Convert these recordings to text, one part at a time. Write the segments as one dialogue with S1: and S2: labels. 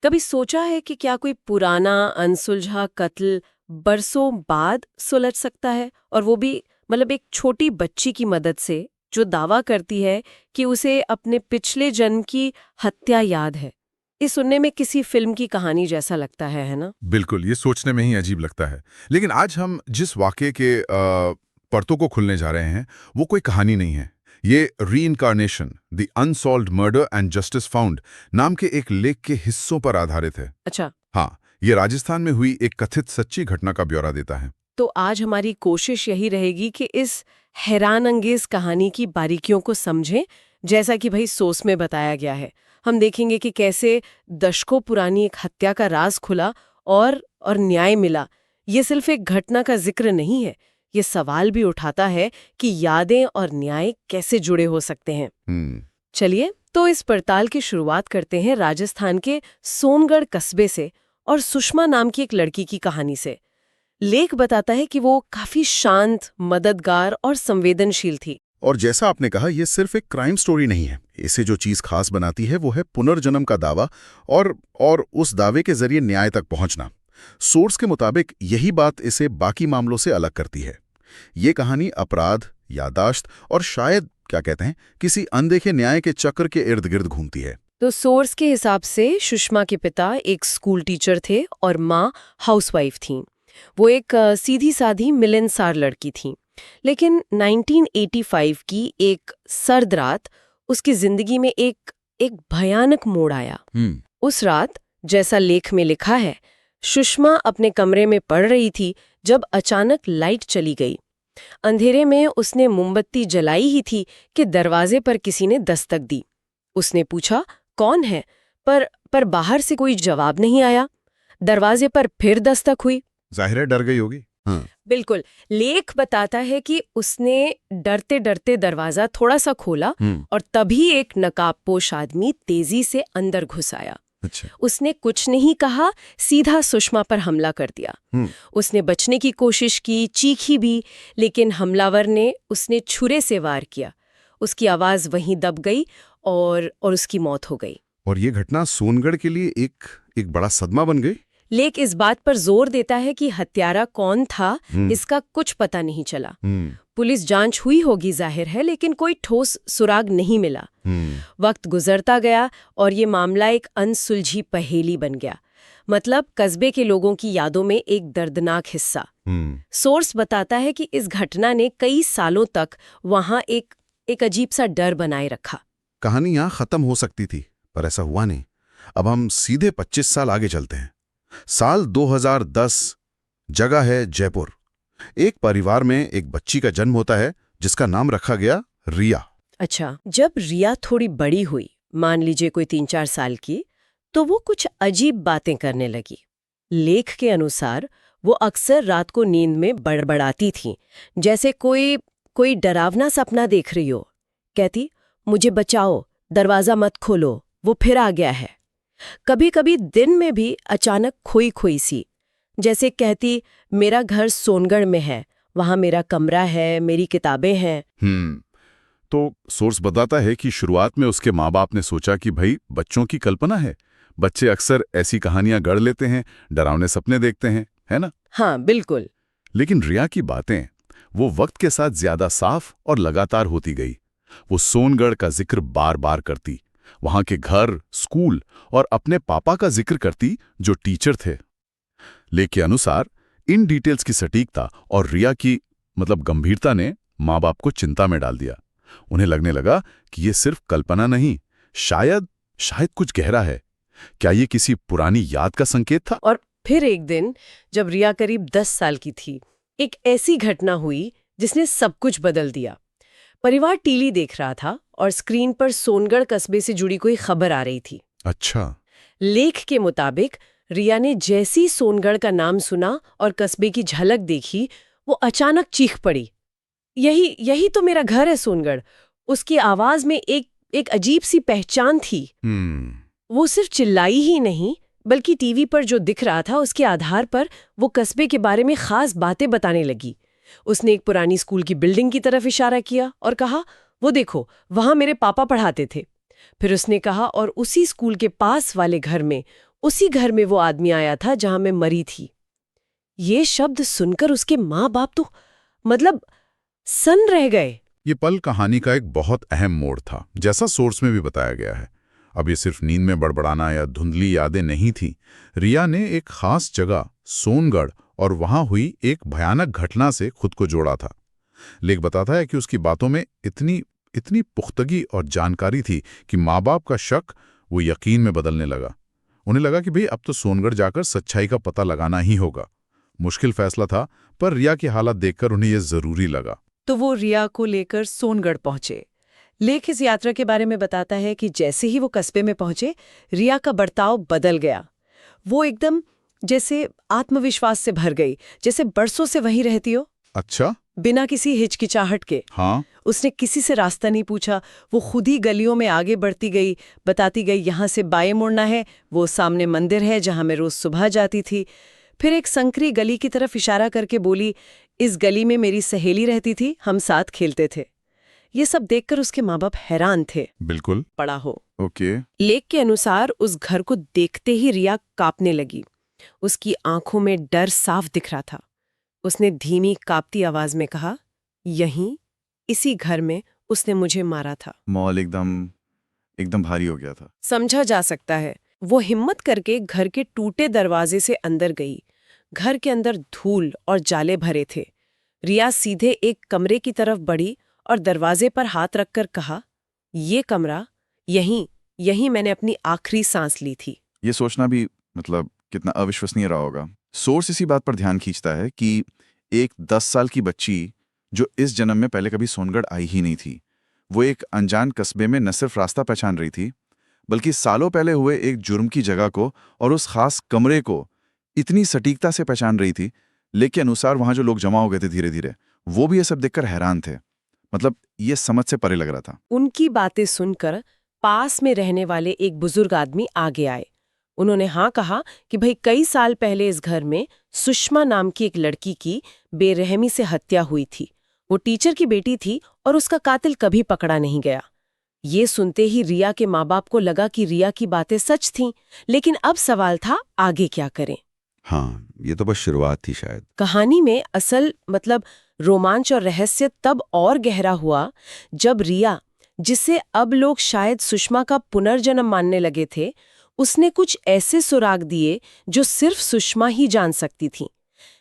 S1: कभी सोचा है कि क्या कोई पुराना अनसुलझा कत्ल बरसों बाद सुलझ सकता है, और वो भी मतलब एक छोटी बच्ची की मदद से जो दावा करती है कि उसे अपने पिछले जन्म की हत्या याद है। ये सुनने में किसी फिल्म की कहानी जैसा लगता है ना?
S2: बिल्कुल, ये सोचने में ही अजीब लगता है। लेकिन आज हम जिस वाक़ये के परतों को खुलने जा रहे हैं, वो कोई कहानी नहीं है। ये reincarnation, the unsolved murder and justice found नाम के एक लेख के हिस्सों पर आधारित है।
S1: अच्छा,
S2: हाँ, ये राजस्थान में हुई एक कथित सच्ची घटना का ब्यौरा देता है।
S1: तो आज हमारी कोशिश यही रहेगी कि इस हैरान अंगेज कहानी की बारीकियों को समझें, जैसा कि भाई सोर्स में बताया गया है। हम देखेंगे कि कैसे दशकों पुरानी एक हत्या का राज खुला और न्याय मिला। ये सिर्फ एक घटना का जिक्र नहीं है, ये सवाल भी उठाता है कि यादें और न्याय कैसे जुड़े हो सकते हैं। चलिए, तो इस पड़ताल की शुरुआत करते हैं राजस्थान के सोनगढ़ कस्बे से और सुषमा नाम की एक लड़की की कहानी से। लेख बताता है कि वो काफी शांत, मददगार और संवेदनशील थी।
S3: और जैसा आपने कहा, यह सिर्फ एक क्राइम स्टोरी नहीं है। इसे जो चीज खास बनाती है वो है पुनर्जन्म का दावा और उस दावे के जरिए न्याय तक पहुंचना। सोर्स के मुताबिक यही बात इसे बाकी मामलों से अलग करती है। ये कहानी अपराध, यादाश्त और शायद क्या कहते हैं, किसी अनदेखे न्याय के चक्र के इर्द गिर्द घूमती है।
S1: तो सोर्स के हिसाब से सुषमा के पिता एक स्कूल टीचर थे और माँ हाउसवाइफ थीं। वो एक सीधी साधी मिलनसार लड़की थी। लेकिन 1985 की एक सर्द रात उसकी जिंदगी में एक भयानक मोड़ आया। उस रात, जैसा लेख में लिखा है, सुषमा अपने कमरे में पढ़ रही थी जब अचानक लाइट चली गई। अंधेरे में उसने मोमबत्ती जलाई ही थी कि दरवाजे पर किसी ने दस्तक दी। उसने पूछा, कौन है? पर बाहर से कोई जवाब नहीं आया। दरवाजे पर फिर दस्तक हुई।
S3: जाहिर है डर गई होगी।
S1: बिल्कुल। लेख बताता है कि उसने डरते डरते दरवाजा थोड़ा सा खोला और तभी एक नकाबपोश आदमी तेजी से अंदर घुस आया।
S3: अच्छा।
S1: उसने कुछ नहीं कहा, सीधा सुषमा पर हमला कर दिया। उसने बचने की कोशिश की, चीखी भी, लेकिन हमलावर ने उसने छुरे से वार किया। उसकी आवाज वहीं दब गई और उसकी मौत हो गई।
S3: और ये घटना सोनगढ़ के लिए एक बड़ा सदमा बन गई।
S1: लेख इस बात पर जोर देता है कि हत्यारा कौन था, इसका कुछ पता नहीं चला। पुलिस जांच हुई होगी जाहिर है, लेकिन कोई ठोस सुराग नहीं मिला। वक्त गुजरता गया और ये मामला एक अनसुलझी पहेली बन गया। मतलब कस्बे के लोगों की यादों में एक दर्दनाक हिस्सा। सोर्स बताता है कि इस घटना ने कई सालों तक वहां एक अजीब सा डर बनाए रखा।
S3: कहानी यहाँ खत्म हो सकती थी, पर ऐसा हुआ नहीं। अब हम सीधे 25 साल आगे चलते हैं। साल 2010, जगह है जयपुर। एक परिवार में एक बच्ची का जन्म होता है जिसका नाम रखा गया रिया।
S1: अच्छा, जब रिया थोड़ी बड़ी हुई, मान लीजिए कोई 3-4 साल की, तो वो कुछ अजीब बातें करने लगी। लेख के अनुसार वो अक्सर रात को नींद में बड़बड़ाती थी, जैसे कोई डरावना सपना देख रही हो। कहती, मुझे बचाओ, दरवाजा मत खोलो, वो फिर आ गया है। कभी कभी दिन में भी अचानक खोई खोई सी, जैसे कहती, मेरा घर सोनगढ़ में है, वहां मेरा कमरा है, मेरी किताबें हैं।
S3: तो सोर्स बताता है कि शुरुआत में उसके माँ बाप ने सोचा कि भाई बच्चों की कल्पना है, बच्चे अक्सर ऐसी कहानियां गढ़ लेते हैं, डरावने सपने देखते हैं, है ना?
S1: हाँ, बिल्कुल।
S3: लेकिन रिया की बातें वो वक्त के साथ ज्यादा साफ और लगातार होती गई। वो सोनगढ़ का जिक्र बार बार करती, वहां के घर, स्कूल और अपने पापा का जिक्र करती जो टीचर थे। लेख के अनुसार इन डिटेल्स की सटीकता और रिया की गंभीरता ने माँ बाप को चिंता में डाल दिया। उन्हें लगने लगा कि ये सिर्फ कल्पना नहीं, शायद कुछ गहरा है। क्या ये किसी पुरानी याद का संकेत था?
S1: और फिर एक दिन, जब रिया करीब 10 साल की थी, एक ऐसी घटना हुई जिसने सब कुछ बदल दिया। परिवार टीवी देख रहा था और स्क्रीन पर सोनगढ़ कस्बे से जुड़ी कोई खबर आ रही थी।
S3: अच्छा।
S1: लेख के मुताबिक रिया ने जैसी सोनगढ़ का नाम सुना और कस्बे की झलक देखी, वो अचानक चीख पड़ी, यही तो मेरा घर है सोनगढ़। उसकी आवाज में एक अजीब सी पहचान थी। वो सिर्फ चिल्लाई ही नहीं, बल्कि टीवी पर जो दिख रहा था उसके आधार पर वो कस्बे के बारे में खास बातें बताने लगी। उसने एक पुरानी स्कूल की बिल्डिंग की तरफ इशारा किया और कहा, वो देखो, वहां मेरे पापा पढ़ाते थे। फिर उसने कहा, और उसी स्कूल के पास वाले घर में उसी घर में वो आदमी आया था जहां मैं मरी थी। ये शब्द सुनकर उसके माँ बाप तो मतलब सन्न रह गए।
S2: ये पल कहानी का एक बहुत अहम मोड़ था, जैसा सोर्स में भी बताया गया है। अब ये सिर्फ नींद में बड़बड़ाना या धुंधली यादें नहीं थी। रिया ने एक खास जगह सोनगढ़ और वहां हुई एक भयानक घटना से खुद को जोड़ा था। लेख बताता है कि उसकी बातों में इतनी पुख्तगी और जानकारी थी कि माँ बाप का शक वो यकीन में बदलने लगा। उन्हें लगा कि भाई अब तो सोनगढ़ जाकर सच्चाई का पता लगाना ही होगा। मुश्किल फैसला था, पर रिया की हालत देखकर उन्हें यह जरूरी लगा।
S1: तो वो रिया को लेकर सोनगढ़ पहुंचे। लेख इस यात्रा के बारे में बताता है कि जैसे ही वो कस्बे में पहुंचे, रिया का बर्ताव बदल गया। वो एकदम जैसे आत्मविश्वास से भर गई, जैसे बरसों से वहीं रहती हो।
S2: अच्छा?
S1: बिना किसी हिचकिचाहट के।
S2: हाँ।
S1: उसने किसी से रास्ता नहीं पूछा, वो खुद ही गलियों में आगे बढ़ती गई, बताती गई यहाँ से बाएं मुड़ना है, वो सामने मंदिर है जहां मैं रोज सुबह जाती थी। फिर एक संकरी गली की तरफ इशारा करके बोली, इस गली में मेरी सहेली रहती थी, हम साथ खेलते थे। ये सब देखकर उसके माँ बाप हैरान थे।
S2: बिल्कुल।
S1: पड़ा हो।
S2: ओके।
S1: लेख के अनुसार उस घर को देखते ही रिया कांपने लगी। उसकी आंखों में डर साफ दिख रहा था। उसने धीमी कांपती आवाज में कहा, यहीं इसी घर में उसने मुझे मारा था।
S4: मॉल एकदम भारी हो गया था।
S1: समझा जा सकता है। वो हिम्मत करके घर के टूटे दरवाजे से अंदर गई। घर के अंदर धूल और जाले भरे थे। रिया सीधे एक कमरे की तरफ बढ़ी और दरवाजे पर हाथ रखकर कहा, ये कमरा, यहीं मैंने अपनी आखिरी सांस ली थी।
S4: ये सोचना भी कितना अविश्वसनीय रहा होगा। सोर्स इसी बात पर ध्यान खींचता है कि एक 10 साल की बच्ची जो इस जन्म में पहले कभी सोनगढ़ आई ही नहीं थी, वो एक अनजान कस्बे में न सिर्फ रास्ता पहचान रही थी, बल्कि सालों पहले हुए एक जुर्म की जगह को और उस खास कमरे को इतनी सटीकता से पहचान रही थी। लेकिन अनुसार वहां जो लोग जमा हो गए थे धीरे धीरे, वो भी ये सब देखकर हैरान थे। ये समझ से परे लग रहा था।
S1: उनकी बातें सुनकर पास में रहने वाले एक बुजुर्ग आदमी आगे आए। उन्होंने हाँ कहा कि भाई कई साल पहले इस घर में सुषमा नाम की एक लड़की की बेरहमी से हत्या हुई थी। वो टीचर की बेटी थी और उसका कातिल कभी पकड़ा नहीं गया। ये सुनते ही रिया के माँ बाप को लगा कि रिया की बातें सच थीं, लेकिन अब सवाल था आगे क्या करें।
S5: हाँ, ये तो बस शुरुआत थी शायद।
S1: कहानी में असल रोमांच और रहस्य तब और गहरा हुआ जब रिया, जिसे अब लोग शायद सुषमा का पुनर्जन्म मानने लगे थे, उसने कुछ ऐसे सुराग दिए जो सिर्फ सुषमा ही जान सकती थी।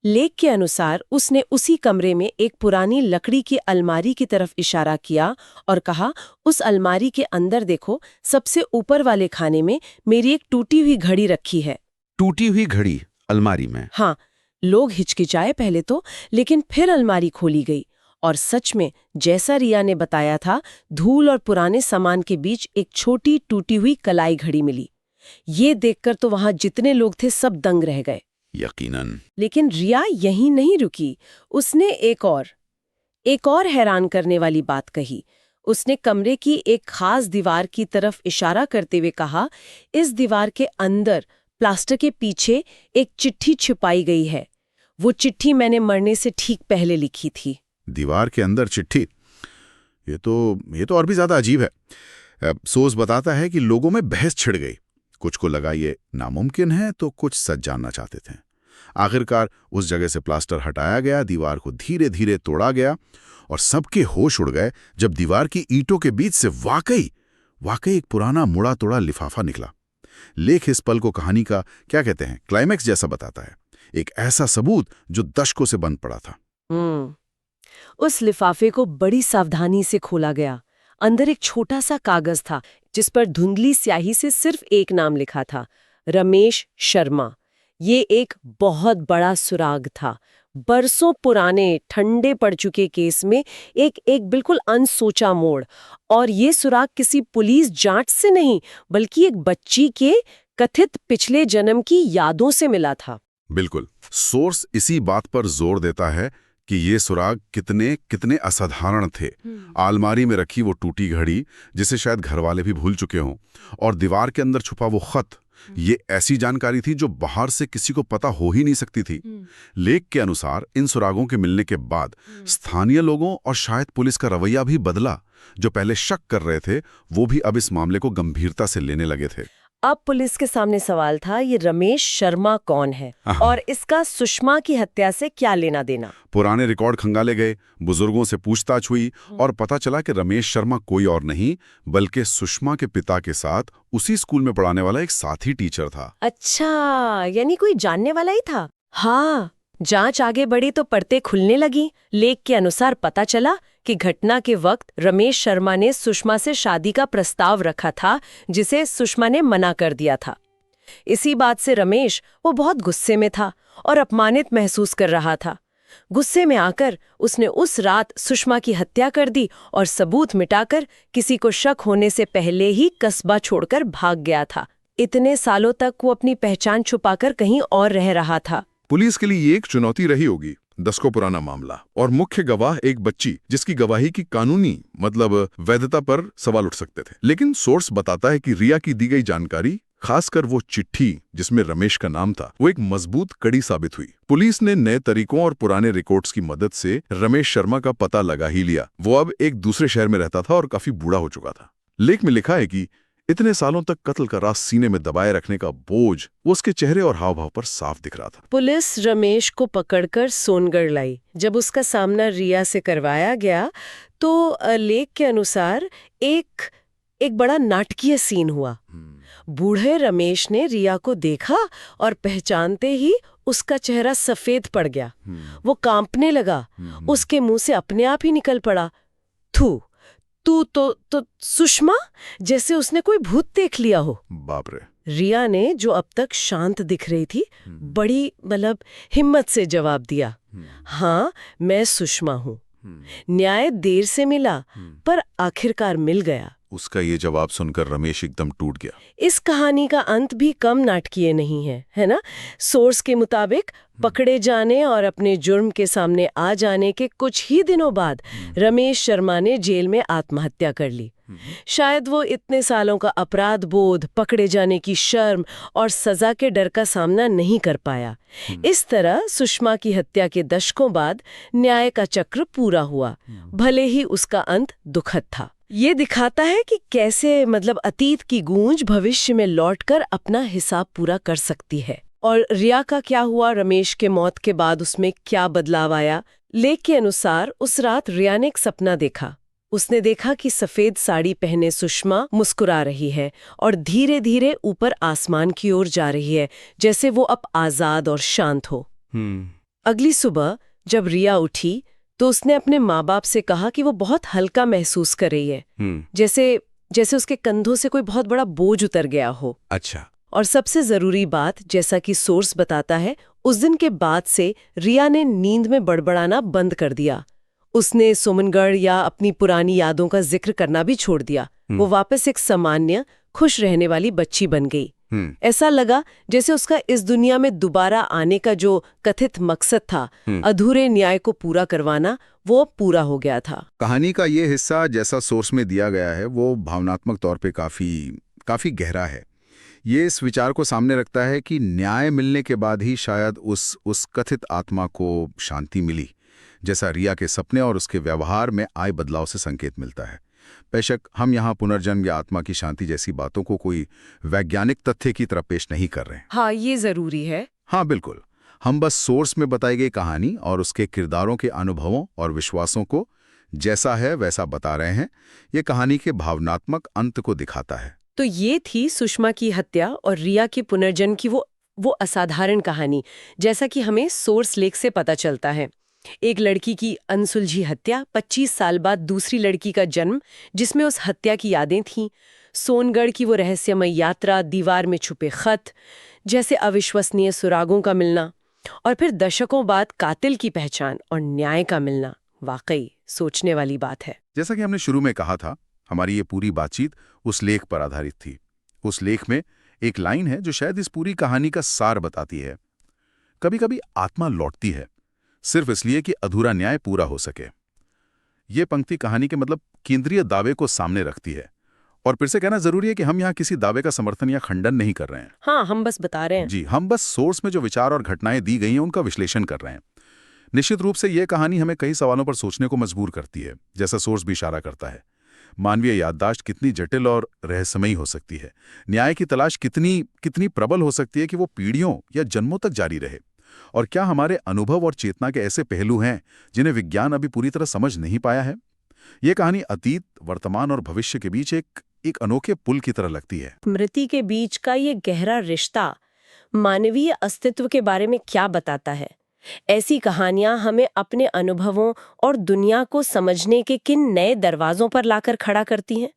S1: लेख के अनुसार उसने उसी कमरे में एक पुरानी लकड़ी की अलमारी की तरफ इशारा किया और कहा, उस अलमारी के अंदर देखो, सबसे ऊपर वाले खाने में मेरी एक टूटी हुई घड़ी रखी है।
S5: टूटी हुई घड़ी अलमारी में?
S1: हाँ। लोग हिचकिचाए पहले तो, लेकिन फिर अलमारी खोली गई और सच में जैसा रिया ने बताया था, धूल और पुराने सामान के बीच एक छोटी टूटी हुई कलाई घड़ी मिली। ये देखकर तो वहां जितने लोग थे सब दंग रह गए।
S5: यकीनन।
S1: लेकिन रिया यहीं नहीं रुकी। उसने एक और हैरान करने वाली बात कही। उसने कमरे की एक खास दीवार की तरफ इशारा करते हुए कहा, इस दीवार के अंदर प्लास्टर के पीछे एक चिट्ठी छिपाई गई है। वो चिट्ठी मैंने मरने से ठीक पहले लिखी थी।
S2: दीवार के अंदर चिट्ठी? ये तो और भी ज्यादा अजीब है। सोर्स बताता है कि लोगों में बहस छिड़ गई। कुछ को लगा ये नामुमकिन है, तो कुछ सच जानना चाहते थे। आखिरकार उस जगह से प्लास्टर हटाया गया, दीवार को धीरे धीरे तोड़ा गया और सबके होश उड़ गए जब दीवार की ईंटों के बीच से वाकई एक पुराना मुड़ा तोड़ा लिफाफा निकला। लेख इस पल को कहानी का क्लाइमैक्स जैसा बताता है। एक ऐसा सबूत जो दशकों से बंद पड़ा था।
S1: उस लिफाफे को बड़ी सावधानी से खोला गया। अंदर एक छोटा सा कागज था जिस पर धुंधली स्याही से सिर्फ एक नाम लिखा था, रमेश शर्मा। ये एक बहुत बड़ा सुराग था। बरसों पुराने ठंडे पड़ चुके केस में एक बिल्कुल अनसोचा मोड़। और ये सुराग किसी पुलिस जांच से नहीं, बल्कि एक बच्ची के कथित पिछले जन्म की यादों से मिला था।
S2: बिल्कुल। सोर्स इसी बात पर जोर देता है कि ये सुराग कितने असाधारण थे। अलमारी में रखी वो टूटी घड़ी, जिसे शायद घरवाले भी भूल चुके हों, और दीवार के अंदर छुपा वो खत, ये ऐसी जानकारी थी जो बाहर से किसी को पता हो ही नहीं सकती थी। लेख के अनुसार इन सुरागों के मिलने के बाद स्थानीय लोगों और शायद पुलिस का रवैया भी बदला। जो पहले शक कर रहे थे, वो भी अब इस मामले को गंभीरता से लेने लगे थे।
S1: अब पुलिस के सामने सवाल था, ये रमेश शर्मा कौन है और इसका सुषमा की हत्या से क्या लेना देना।
S3: पुराने रिकॉर्ड खंगाले गए, बुजुर्गों से पूछताछ हुई और पता चला कि रमेश शर्मा कोई और नहीं बल्कि सुषमा के पिता के साथ उसी स्कूल में पढ़ाने वाला एक साथी टीचर था।
S1: अच्छा, यानी कोई जानने वाला ही था। हाँ, जांच आगे बढ़ी तो परतें खुलने लगी। लेख के अनुसार पता चला कि घटना के वक्त रमेश शर्मा ने सुषमा से शादी का प्रस्ताव रखा था, जिसे सुषमा ने मना कर दिया था। इसी बात से रमेश वो बहुत गुस्से में था और अपमानित महसूस कर रहा था। गुस्से में आकर उसने उस रात सुषमा की हत्या कर दी और सबूत मिटाकर किसी को शक होने से पहले ही कस्बा छोड़कर भाग गया था। इतने सालों तक वो अपनी पहचान छुपाकर कहीं और रह रहा था।
S2: पुलिस के लिए ये एक चुनौती रही होगी। दशकों पुराना मामला और मुख्य गवाह एक बच्ची जिसकी गवाही की कानूनी मतलब वैधता पर सवाल उठ सकते थे। लेकिन सोर्स बताता है कि रिया की दी गई जानकारी, खासकर वो चिट्ठी जिसमें रमेश का नाम था, वो एक मजबूत कड़ी साबित हुई। पुलिस ने नए तरीकों और पुराने रिकॉर्ड्स की मदद से रमेश शर्मा का पता लगा ही लिया। वो अब एक दूसरे शहर में रहता था और काफी बूढ़ा हो चुका था। लेख में लिखा है कि इतने सालों तक कत्ल का राज सीने में दबाए रखने का बोझ वो उसके चेहरे और हाव भाव पर साफ दिख रहा था।
S1: पुलिस रमेश को पकड़कर सोनगढ़ लाई। जब उसका सामना रिया से करवाया गया तो लेख के अनुसार एक बड़ा नाटकीय सीन हुआ। बूढ़े रमेश ने रिया को देखा और पहचानते ही उसका चेहरा सफेद पड़ गया। वो कांपने लगा। उसके मुंह से अपने आप ही निकल पड़ा, तू तो सुषमा, जैसे उसने कोई भूत देख लिया हो।
S2: बाप रे।
S1: रिया ने, जो अब तक शांत दिख रही थी, बड़ी हिम्मत से जवाब दिया, हाँ, मैं सुषमा हूँ। न्याय देर से मिला पर आखिरकार मिल गया।
S2: उसका ये जवाब सुनकर रमेश एकदम टूट गया।
S1: इस कहानी का अंत भी कम नाटकीय नहीं है ना? सोर्स के मुताबिक पकड़े जाने और अपने जुर्म के सामने आ जाने के कुछ ही दिनों बाद रमेश शर्मा ने जेल में आत्महत्या कर ली। शायद वो इतने सालों का अपराध बोध, पकड़े जाने की शर्म और सजा के डर का सामना नहीं कर पाया। इस तरह सुषमा की हत्या के दशकों बाद न्याय का चक्र पूरा हुआ, भले ही उसका अंत दुखद था। ये दिखाता है कि कैसे अतीत की गूंज भविष्य में लौटकर अपना हिसाब पूरा कर सकती है। और रिया का क्या हुआ? रमेश के मौत के बाद उसमें क्या बदलाव आया? लेख के अनुसार उस रात रिया ने एक सपना देखा। उसने देखा कि सफेद साड़ी पहने सुषमा मुस्कुरा रही है और धीरे धीरे ऊपर आसमान की ओर जा रही है, जैसे वो अब आजाद और शांत हो। अगली सुबह जब रिया उठी तो उसने अपने माँ बाप से कहा कि वो बहुत हल्का महसूस कर रही है, जैसे उसके कंधों से कोई बहुत बड़ा बोझ उतर गया हो।
S5: अच्छा।
S1: और सबसे जरूरी बात, जैसा कि सोर्स बताता है, उस दिन के बाद से रिया ने नींद में बड़बड़ाना बंद कर दिया। उसने सोमनगढ़ या अपनी पुरानी यादों का जिक्र करना भी छोड़ दिया। वो वापस एक सामान्य, खुश रहने वाली बच्ची बन गई। ऐसा लगा जैसे उसका इस दुनिया में दोबारा आने का जो कथित मकसद था, अधूरे न्याय को पूरा करवाना, वो पूरा हो गया था।
S3: कहानी का ये हिस्सा जैसा सोर्स में दिया गया है वो भावनात्मक तौर पे काफी गहरा है। ये इस विचार को सामने रखता है कि न्याय मिलने के बाद ही शायद उस कथित आत्मा को शांति मिली, जैसा रिया के सपने और उसके व्यवहार में आए बदलाव से संकेत मिलता है। बेशक हम यहाँ पुनर्जन्म या आत्मा की शांति जैसी बातों को कोई वैज्ञानिक तथ्य की तरह पेश नहीं कर रहे हैं।
S1: हाँ, ये जरूरी है।
S3: हाँ बिल्कुल, हम बस सोर्स में बताई गई कहानी और उसके किरदारों के अनुभवों और विश्वासों को जैसा है वैसा बता रहे हैं। ये कहानी के भावनात्मक अंत को दिखाता है।
S1: तो ये थी सुषमा की हत्या और रिया के पुनर्जन्म की वो असाधारण कहानी, जैसा कि हमें सोर्स लेख से पता चलता है। एक लड़की की अनसुलझी हत्या, 25 साल बाद दूसरी लड़की का जन्म जिसमें उस हत्या की यादें थीं, सोनगढ़ की वो रहस्यमय यात्रा, दीवार में छुपे खत जैसे अविश्वसनीय सुरागों का मिलना, और फिर दशकों बाद कातिल की पहचान और न्याय का मिलना। वाकई सोचने वाली बात है।
S2: जैसा कि हमने शुरू में कहा था, हमारी ये पूरी बातचीत उस लेख पर आधारित थी। उस लेख में एक लाइन है जो शायद इस पूरी कहानी का सार बताती है। कभी कभी आत्मा लौटती है सिर्फ इसलिए कि अधूरा न्याय पूरा हो सके। ये पंक्ति कहानी के केंद्रीय दावे को सामने रखती है। और फिर से कहना जरूरी है कि हम यहाँ किसी दावे का समर्थन या खंडन नहीं कर रहे हैं।
S1: हाँ, हम बस बता रहे हैं।
S2: जी, हम बस सोर्स में जो विचार और घटनाएं दी गई हैं उनका विश्लेषण कर रहे हैं। निश्चित रूप से ये कहानी हमें कई सवालों पर सोचने को मजबूर करती है, जैसा सोर्स भी इशारा करता है।
S3: मानवीय याददाश्त कितनी जटिल और रहस्यमयी हो सकती है, न्याय की तलाश कितनी कितनी प्रबल हो सकती है कि वो पीढ़ियों या जन्मों तक जारी रहे। और क्या हमारे अनुभव और चेतना के ऐसे पहलू हैं जिन्हें विज्ञान अभी पूरी तरह समझ नहीं पाया है? ये कहानी अतीत, वर्तमान और भविष्य के बीच एक अनोखे पुल की तरह लगती है।
S1: स्मृति के बीच का ये गहरा रिश्ता मानवीय अस्तित्व के बारे में क्या बताता है? ऐसी कहानियां हमें अपने अनुभवों और दुनिया को समझने के किन नए दरवाजों पर लाकर खड़ा करती हैं?